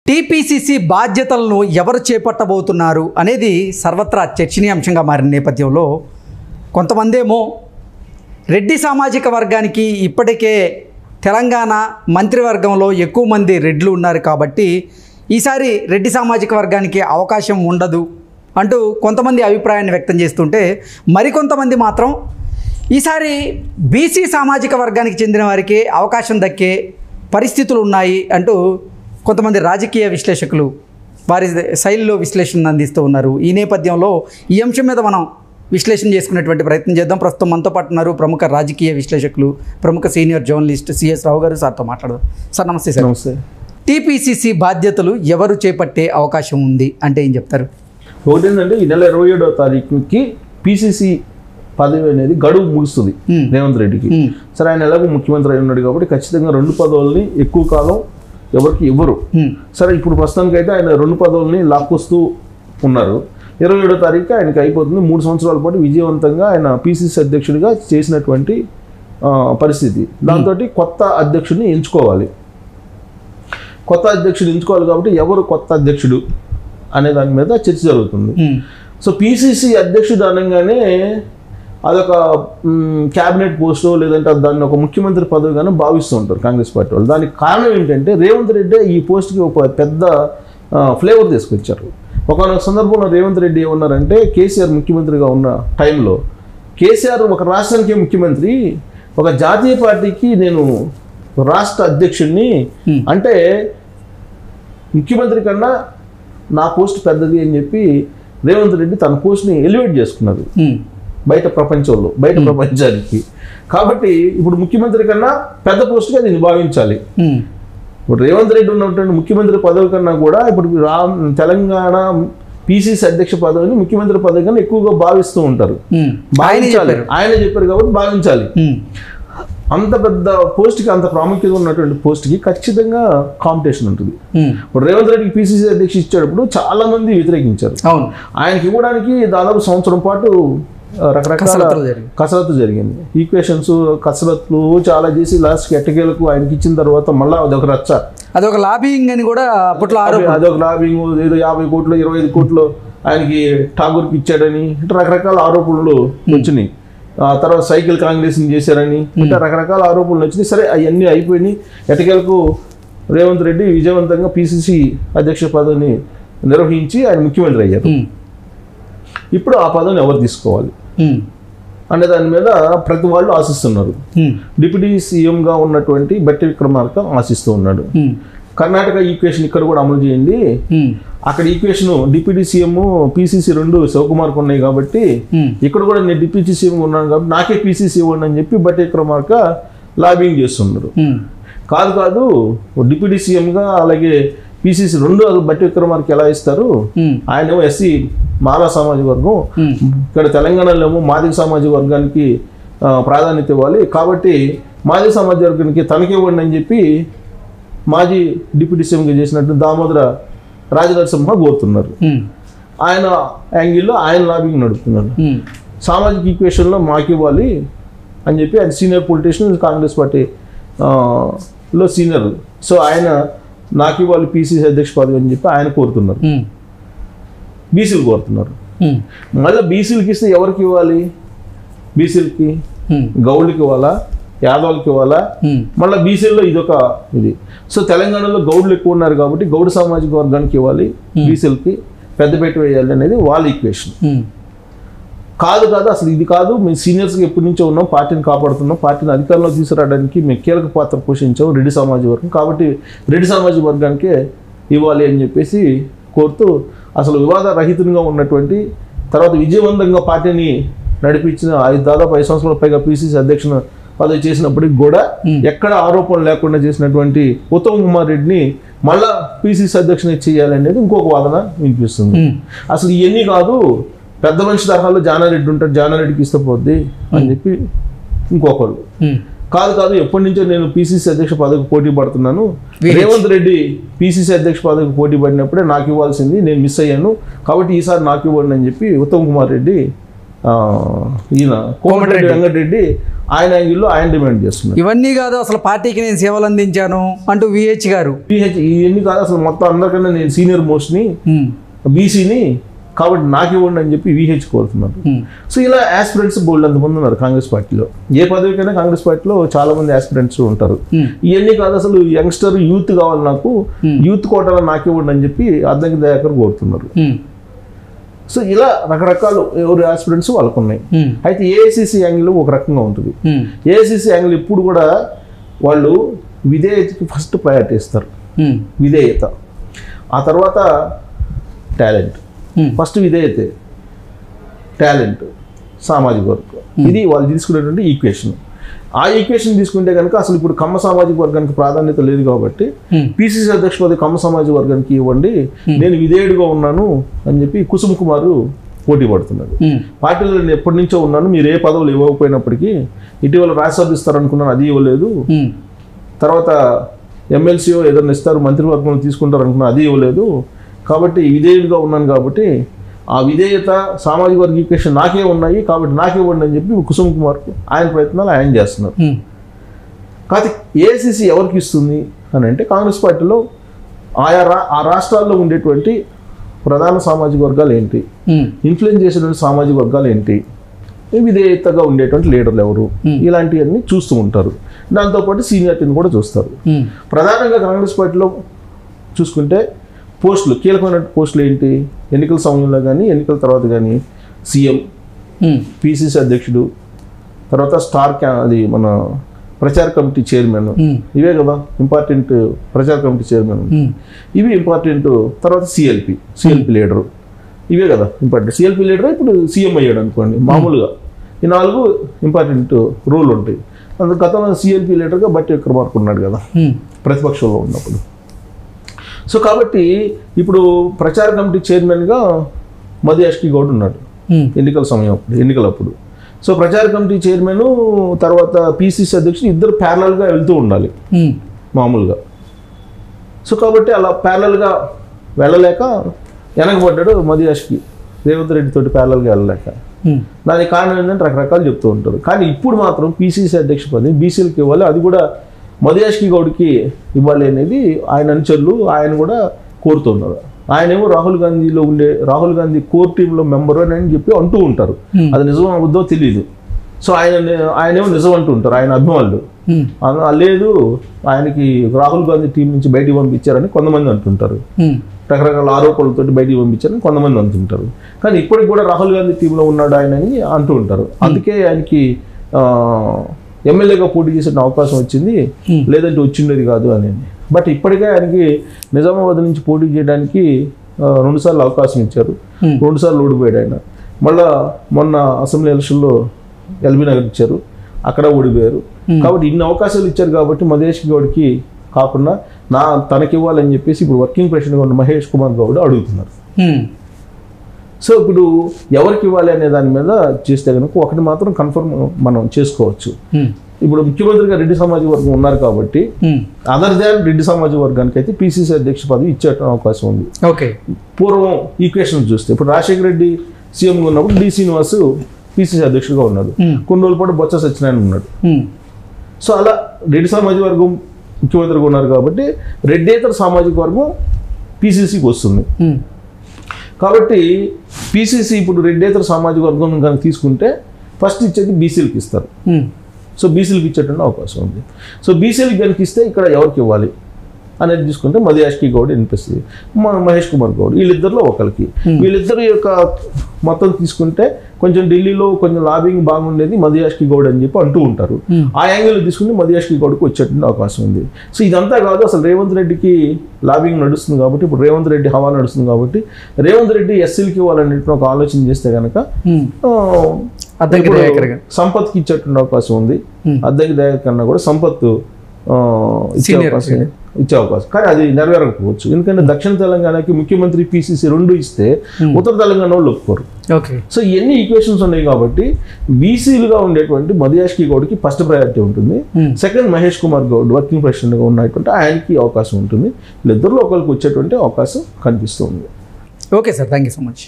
TPCC బాధ్యతలను ఎవరు చేపట్టబోతున్నారు అనేది సర్వత్రా చర్చనీయాంశంగా మారిన నేపథ్యంలో కొంతమందేమో రెడ్డి సామాజిక వర్గానికి ఇప్పటికే తెలంగాణ మంత్రివర్గంలో ఎక్కువ మంది రెడ్లు ఉన్నారు కాబట్టి ఈసారి రెడ్డి సామాజిక వర్గానికి అవకాశం ఉండదు అంటూ కొంతమంది అభిప్రాయాన్ని వ్యక్తం చేస్తుంటే మరికొంతమంది మాత్రం ఈసారి బీసీ సామాజిక వర్గానికి చెందిన వారికి అవకాశం దక్కే పరిస్థితులు ఉన్నాయి అంటూ కొంతమంది రాజకీయ విశ్లేషకులు వారి శైలిలో విశ్లేషణ అందిస్తూ ఉన్నారు. ఈ నేపథ్యంలో ఈ అంశం మీద మనం విశ్లేషణ చేసుకునేటువంటి ప్రయత్నం చేద్దాం. ప్రస్తుతం మనతో పాటు ఉన్నారు ప్రముఖ రాజకీయ విశ్లేషకులు, ప్రముఖ సీనియర్ జర్నలిస్ట్ సిఎస్ రావు గారు. సార్తో మాట్లాడదాం. సార్ నమస్తే. సార్ నమస్తే. టీపీసీసీ బాధ్యతలు ఎవరు చేపట్టే అవకాశం ఉంది అంటే ఏం చెప్తారు? ఒకటి ఏంటంటే ఈ నెల 27వ తారీఖుకి పీసీసీ పదవి అనేది గడువు ముగుస్తుంది రేవంత్ రెడ్డికి. సరే, ఆయన ఎలాగో ముఖ్యమంత్రి అయి ఉన్నాడు కాబట్టి ఖచ్చితంగా 2 పదవుల్ని ఎక్కువ కాలం ఎవరికి ఇవ్వరు. సరే, ఇప్పుడు ప్రస్తుతానికి అయితే ఆయన 2 పదవుల్ని లాక్కొస్తూ ఉన్నారు. 27వ తారీఖు ఆయనకి అయిపోతుంది. 3 సంవత్సరాల పాటు విజయవంతంగా ఆయన పీసీసీ అధ్యక్షుడిగా చేసినటువంటి పరిస్థితి. దాంతో కొత్త అధ్యక్షుడిని ఎంచుకోవాలి. కొత్త అధ్యక్షుడు ఎంచుకోవాలి కాబట్టి ఎవరు కొత్త అధ్యక్షుడు అనే దాని మీద చర్చ జరుగుతుంది. సో పీసీసీ అధ్యక్షుడు అనగానే అదొక క్యాబినెట్ పోస్టో లేదంటే దాన్ని ఒక ముఖ్యమంత్రి పదవిగానే భావిస్తూ ఉంటారు కాంగ్రెస్ పార్టీ వాళ్ళు. దానికి కారణం ఏంటంటే రేవంత్ రెడ్డి ఈ పోస్ట్కి ఒక పెద్ద ఫ్లేవర్ తీసుకొచ్చారు. ఒకనొక సందర్భంలో రేవంత్ రెడ్డి ఏమన్నారంటే, కేసీఆర్ ముఖ్యమంత్రిగా ఉన్న టైంలో కేసీఆర్ ఒక రాష్ట్రానికి ముఖ్యమంత్రి, ఒక జాతీయ పార్టీకి నేను రాష్ట్ర అధ్యక్షుడిని, అంటే ముఖ్యమంత్రి కన్నా నా పోస్ట్ పెద్దది అని చెప్పి రేవంత్ రెడ్డి తన పోస్ట్ని ఎలివేట్ చేసుకున్నారు బయట ప్రపంచానికి. కాబట్టి ఇప్పుడు ముఖ్యమంత్రి కన్నా పెద్ద పోస్ట్గా దీన్ని భావించాలి. ఇప్పుడు రేవంత్ రెడ్డి ఉన్నటువంటి ముఖ్యమంత్రి పదవి కన్నా కూడా ఇప్పుడు తెలంగాణ పీసీసీ అధ్యక్ష పదవిని ముఖ్యమంత్రి పదవి కన్నా ఎక్కువగా భావిస్తూ ఉంటారు. భావించాలి, ఆయన చెప్పారు కాబట్టి భావించాలి. అంత పెద్ద పోస్ట్కి, అంత ప్రాముఖ్యత ఉన్నటువంటి పోస్ట్కి ఖచ్చితంగా కాంపిటీషన్ ఉంటుంది. ఇప్పుడు రేవంత్ రెడ్డికి పీసీసీ అధ్యక్ష ఇచ్చేటప్పుడు చాలా మంది వ్యతిరేకించారు. ఆయనకి ఇవ్వడానికి దాదాపు సంవత్సరం పాటు రకరకాల కసరత్తు జరిగింది. ఈక్వేషన్స్ కసరత్తులు చాలా చేసి లాస్ట్కి ఎట్టకేలకు ఆయనకి ఇచ్చిన తర్వాత మళ్ళీ అదొక రచ్చ, అదొక లాబింగ్ అని కూడా అప్పట్లో అదొక లాబింగ్, ఏదో 50 కోట్లు 25 కోట్లు ఆయనకి ఠాగూర్కి ఇచ్చాడని రకరకాల ఆరోపణలు వచ్చినాయి. తర్వాత సైకిల్ కాంగ్రెస్ చేశారని రకరకాల ఆరోపణలు వచ్చినాయి. సరే, అవన్నీ అయిపోయినాయి. ఎట్టకేలకు రేవంత్ రెడ్డి విజయవంతంగా పీసీసీ అధ్యక్ష పదవిని నిర్వహించి ఆయన ముఖ్యమంత్రి అయ్యారు. ఇప్పుడు ఆ పదవిని ఎవరు తీసుకోవాలి అనే దాని మీద ప్రతి వాళ్ళు ఆశిస్తున్నారు. డిప్యూటీ సీఎంగా ఉన్నటువంటి బట్టి విక్రమార్క ఆశిస్తూ ఉన్నాడు. కర్ణాటక ఈక్వేషన్ ఇక్కడ కూడా అమలు చేయండి, అక్కడ ఈక్వేషన్ డిప్యూటీ సీఎం పీసీసీ 2 శివకుమార్కి ఉన్నాయి కాబట్టి ఇక్కడ కూడా నేను డిప్యూటీ సీఎం ఉన్నాను కాబట్టి నాకే పీసీసీ ఇవ్వండి అని చెప్పి బట్టి విక్రమార్క లాబింగ్ చేస్తున్నారు. కాదు డిప్యూటీ సీఎంగా అలాగే పీసీసీ 2 బట్టి విక్రమార్క ఎలా ఇస్తారు? ఆయనేమో ఎస్సీ మాలా సామాజిక వర్గం, ఇక్కడ తెలంగాణలో ఏమో మాదిగ సామాజిక వర్గానికి ప్రాధాన్యత ఇవ్వాలి కాబట్టి మాదిగ సామాజిక వర్గానికి తనకి ఇవ్వండి అని చెప్పి మాజీ డిప్యూటీ సీఎంగా చేసినట్టు దామోదర రాజనరసింహ కోరుతున్నారు. ఆయన యాంగిల్లో ఆయన లాబింగ్ నడుపుతున్నారు. సామాజిక ఈక్వేషన్లో మాకు ఇవ్వాలి అని చెప్పి ఆయన సీనియర్ పొలిటీషియన్, కాంగ్రెస్ పార్టీ లో సీనియర్. సో ఆయన నాకు ఇవ్వాలి పీసీసీ అధ్యక్ష పదవి అని చెప్పి ఆయన కోరుతున్నారు. బీసీలు కోరుతున్నారు. మళ్ళీ బీసీలకి ఇస్తే ఎవరికి ఇవ్వాలి? బీసీలకి గౌడ్లకి ఇవ్వాలా, యాదవులకి ఇవ్వాలా? మళ్ళీ బీసీల్లో ఇదొక ఇది. సో తెలంగాణలో గౌడ్లు ఎక్కువ ఉన్నారు కాబట్టి గౌడ సామాజిక వర్గానికి ఇవ్వాలి, బీసీలకి పెద్దపేట వేయాలి అనేది వాళ్ళ ఈక్వేషన్. కాదు అసలు ఇది కాదు, మేము సీనియర్స్గా ఎప్పటి నుంచో ఉన్నాం, పార్టీని కాపాడుతున్నాం, పార్టీని అధికారంలో తీసుకురావడానికి మేము కీలక పాత్ర పోషించాం రెడ్డి సామాజిక వర్గం కాబట్టి రెడ్డి సామాజిక వర్గానికే ఇవ్వాలి అని చెప్పేసి కోరుతూ అసలు వివాద రహితంగా ఉన్నటువంటి తర్వాత విజయవంతంగా పార్టీని నడిపించిన దాదాపు 5 సంవత్సరాల పైగా పీసీసీ అధ్యక్షుడు పదవి చేసినప్పటికి కూడా ఎక్కడ ఆరోపణలు లేకుండా చేసినటువంటి ఉత్తమ్ కుమార్ రెడ్డిని మళ్ళా పీసీసీ అధ్యక్షుని చేయాలనేది ఇంకొక వాదన వినిపిస్తుంది. అసలు ఇవన్నీ కాదు, పెద్ద మనిషి తరహాలో జానారెడ్డి ఉంటాడు, జానారెడ్డికి ఇస్తే పోద్ది అని చెప్పి ఇంకొకరు. కాదు ఎప్పటి నుంచో నేను పీసీసీ అధ్యక్ష పదవికి పోటీ పడుతున్నాను, రేవంత్ రెడ్డి పీసీసీ అధ్యక్ష పదవికి పోటీ పడినప్పుడే నాకు ఇవ్వాల్సింది, నేను మిస్ అయ్యాను కాబట్టి ఈసారి నాకు ఇవ్వండి అని చెప్పి ఉత్తమ్ కుమార్ రెడ్డి ఈయన కోమటిరెడ్డి వెంకటరెడ్డి ఆయన యాంగిల్లో ఆయన డిమాండ్ చేస్తున్నారు. ఇవన్నీ కాదు అసలు పార్టీకి నేను సేవలు అందించాను అంటూ విహెచ్ గారు, ఇవన్నీ కాదు అసలు మొత్తం అందరికన్నా నేను సీనియర్ మోస్ట్ని, బీసీని, కాబట్టి నాకు ఇవ్వండి అని చెప్పి విహెచ్ కోరుతున్నారు. సో ఇలా ఆస్పిరెంట్స్ బోల్డ్ అంతమంది ఉన్నారు కాంగ్రెస్ పార్టీలో. ఏ పదవికైనా కాంగ్రెస్ పార్టీలో చాలా మంది ఆస్పిరెంట్స్ ఉంటారు. ఇవన్నీ కాదు అసలు యంగ్స్టర్ యూత్ కావాలి, నాకు యూత్ కోటాలో నాకు ఇవ్వండి అని చెప్పి అద్దంకి దయాకర్ కోరుతున్నారు. సో ఇలా రకరకాలు ఎవరి ఆస్పిరెంట్స్ వాళ్ళకు ఉన్నాయి. అయితే ఏఐసిసి యాంగిల్ ఒక రకంగా ఉంటుంది. ఏఐసిసి యాంగిల్ ఇప్పుడు కూడా వాళ్ళు విధేయతకి ఫస్ట్ ప్రయారిటీ ఇస్తారు. విధేయత, ఆ తర్వాత టాలెంట్. ఫస్ట్ విధేయతే, టాలెంట్, సామాజిక వర్గం. ఇది వాళ్ళు తీసుకునేటువంటి ఈక్వేషన్. ఆ ఈక్వేషన్ తీసుకుంటే కనుక అసలు ఇప్పుడు కమ్మ సామాజిక వర్గానికి ప్రాధాన్యత లేదు కాబట్టి పిసిసి అధ్యక్ష పదవి కమ్మ సామాజిక వర్గానికి ఇవ్వండి, నేను విధేయుడిగా ఉన్నాను అని చెప్పి కుసుమ్ కుమార్ పోటీ పడుతున్నాడు. పార్టీలో నేను ఎప్పటి నుంచో ఉన్నాను, మీరు ఏ పదవులు ఇవ్వకపోయినప్పటికీ ఇటీవల రాజ్యసభ ఇస్తారనుకున్నాను, అది ఇవ్వలేదు. తర్వాత ఎమ్మెల్సీఓ ఏదైనా ఇస్తారు, మంత్రివర్గంలో తీసుకుంటారు అనుకున్నాను, అది ఇవ్వలేదు. కాబట్టి విధేయుడిగా ఉన్నాను కాబట్టి ఆ విధేయత, సామాజిక వర్గ ఈక్వేషన్ నాకే ఉన్నాయి కాబట్టి నాకే ఇవ్వండి అని చెప్పి కుసుమ్ కుమార్ ఆయన ప్రయత్నాలు ఆయన చేస్తున్నారు. కాకపోతే ఏఐసిసి ఎవరికి ఇస్తుంది అని అంటే కాంగ్రెస్ పార్టీలో ఆ రాష్ట్రాల్లో ఉండేటువంటి ప్రధాన సామాజిక వర్గాలు ఏంటి, ఇన్ఫ్లుయెన్స్ చేసేటువంటి సామాజిక వర్గాలు ఏంటి, విధేయతగా ఉండేటువంటి లీడర్లు ఎవరు, ఇలాంటివన్నీ చూస్తూ ఉంటారు. దాంతోపాటు సీనియారిటీని కూడా చూస్తారు. ప్రధానంగా కాంగ్రెస్ పార్టీలో చూసుకుంటే పోస్టులు, కీలకమైన పోస్టులు ఏంటి, ఎన్నికల సమయంలో కానీ ఎన్నికల తర్వాత కానీ సీఎం, పిసిసి అధ్యక్షుడు, తర్వాత అది మన ప్రచార కమిటీ చైర్మన్, ఇవే కదా ఇంపార్టెంట్. ప్రచార కమిటీ చైర్మన్ ఇవి ఇంపార్టెంట్. తర్వాత సిఎల్పి లీడరు, ఇవే కదా ఇంపార్టెంట్. సిఎల్పి లీడర్ ఇప్పుడు సీఎం అయ్యాడు అనుకోండి మామూలుగా. ఈ 4 ఇంపార్టెంట్ రూల్ ఉంటాయి. అందుకు గతంలో సిఎల్పి లీడర్గా బట్టి విక్రమార్క ఉన్నాడు కదా ప్రతిపక్షంలో ఉన్నప్పుడు. సో కాబట్టి ఇప్పుడు ప్రచార కమిటీ చైర్మన్గా మధు యాష్కి గౌడ్ ఉన్నాడు ఎన్నికల సమయం ఎన్నికలప్పుడు. సో ప్రచార కమిటీ చైర్మన్ తర్వాత పిసిసి అధ్యక్షుడు ఇద్దరు ప్యారలల్గా వెళ్తూ ఉండాలి మామూలుగా. సో కాబట్టి అలా ప్యారలల్గా వెళ్ళలేక వెనకబడ్డాడు మధు యాష్కి, రేవంత్ రెడ్డి తోటి ప్యారలల్గా వెళ్ళలేక. దానికి కారణం ఏంటంటే రకరకాలు చెప్తూ ఉంటారు. కానీ ఇప్పుడు మాత్రం పిసిసి అధ్యక్ష పదవి బీసీలకు ఇవ్వాలి, అది కూడా మధు యాష్కి గౌడ్కి ఇవ్వాలి అనేది ఆయన అనుచరులు ఆయన కూడా కోరుతున్నారు. ఆయనేమో రాహుల్ గాంధీ కోర్ టీంలో మెంబరు అని చెప్పి అంటూ ఉంటారు. అది నిజం అవుద్దో తెలియదు. సో ఆయనేమో నిజం అంటూ ఉంటారు ఆయన అభిమానులు. లేదు ఆయనకి రాహుల్ గాంధీ టీం నుంచి బయటికి పంపించారని కొంతమంది అంటుంటారు. రకరకాల ఆరోపణలతో బయటికి పంపించారని కొంతమంది అంటుంటారు. కానీ ఇప్పటికి కూడా రాహుల్ గాంధీ టీంలో ఉన్నాడు ఆయన అని అంటూ ఉంటారు. అందుకే ఆయనకి ఎమ్మెల్యేగా పోటీ చేసే అవకాశం వచ్చింది, లేదంటే వచ్చిండేది కాదు అనేది. బట్ ఇప్పటికే ఆయనకి నిజామాబాద్ నుంచి పోటీ చేయడానికి 2 సార్లు అవకాశం ఇచ్చారు. 2 సార్లు ఓడిపోయాడు ఆయన. మళ్ళా మొన్న అసెంబ్లీ ఎలక్షన్లో ఎల్బీ నగర్ ఇచ్చారు, అక్కడ ఓడిపోయారు. కాబట్టి ఇన్ని అవకాశాలు ఇచ్చారు కాబట్టి మధు యాష్కి గౌడ్కి కాకుండా తనకి ఇవ్వాలని చెప్పేసి ఇప్పుడు వర్కింగ్ ప్రెసిడెంట్గా ఉన్న మహేష్ కుమార్ గౌడ్ అడుగుతున్నారు. సో ఇప్పుడు ఎవరికి ఇవ్వాలి అనే దాని మీద చేస్తే కనుక ఒకటి మాత్రం కన్ఫర్మ్ మనం చేసుకోవచ్చు. ఇప్పుడు ముఖ్యమంత్రిగా రెడ్డి సామాజిక వర్గం ఉన్నారు కాబట్టి అదర్ దాన్ రెడ్డి సామాజిక వర్గానికి అయితే పిసిసి అధ్యక్ష పదవి ఇచ్చే అవకాశం ఉంది. పూర్వం ఈక్వేషన్ చూస్తే ఇప్పుడు రాజశేఖర రెడ్డి సీఎంగా ఉన్నప్పుడు డి శ్రీనివాస్ పిసిసి అధ్యక్షుడిగా ఉన్నాడు. కొన్ని రోజుల పాటు బొత్స సత్యనారాయణ ఉన్నాడు. సో అలా రెడ్డి సామాజిక వర్గం ముఖ్యమంత్రిగా ఉన్నారు కాబట్టి రెడ్డేతర సామాజిక వర్గం పిసిసికి వస్తుంది. కాబట్టి పిసిసి ఇప్పుడు రెడ్డేతర సామాజిక వర్గం కనుక తీసుకుంటే ఫస్ట్ ఇచ్చేది బీసీలకు ఇస్తారు. సో బీసీలకు ఇచ్చేటువంటి అవకాశం ఉంది. సో బీసీలకు కనుక ఇస్తే ఇక్కడ ఎవరికి ఇవ్వాలి అనేది తీసుకుంటే మధు యాష్కి గౌడ్ అనిపిస్తుంది, మహేష్ కుమార్ గౌడ్, వీళ్ళిద్దరిలో ఒకరికి. వీళ్ళిద్దరు యొక్క మొత్తం తీసుకుంటే కొంచెం ఢిల్లీలో కొంచెం లాబింగ్ బాగుండేది మధు యాష్కి గౌడ్ అని చెప్పి అంటూ ఉంటారు. ఆ యాంగిల్ తీసుకుంటే మధు యాష్కి గౌడ్కి వచ్చేటువంటి అవకాశం ఉంది. సో ఇదంతా కాదు, అసలు రేవంత్ రెడ్డికి లాబింగ్ నడుస్తుంది కాబట్టి ఇప్పుడు రేవంత్ రెడ్డి హవా నడుస్తుంది కాబట్టి రేవంత్ రెడ్డి ఎస్సీలకి ఇవ్వాలనేటువంటి ఒక ఆలోచన చేస్తే కనుక సంపత్కి ఇచ్చేటువంటి అవకాశం ఉంది. అద్దంకి దయాకర్ కన్నా కూడా సంపత్ ఇచ్చే అవకాశం, కానీ అది నెరవేరకపోవచ్చు. ఎందుకంటే దక్షిణ తెలంగాణకి ముఖ్యమంత్రి పిసిసి 2 ఇస్తే ఉత్తర తెలంగాణ వాళ్ళు ఒప్పుకోరు. సో ఇవన్నీ ఈక్వేషన్స్ ఉన్నాయి కాబట్టి బీసీలుగా ఉండేటువంటి మధు యాష్కి గౌడ్కి ఫస్ట్ ప్రయారిటీ ఉంటుంది. సెకండ్ మహేష్ కుమార్ గౌడ్ వర్కింగ్ ప్రెసిడెంట్గా ఉన్నటువంటి ఆయనకి అవకాశం ఉంటుంది. వీళ్ళిద్దరిలో ఒకరికి వచ్చేటువంటి అవకాశం కనిపిస్తుంది. Okay sir, thank you so much.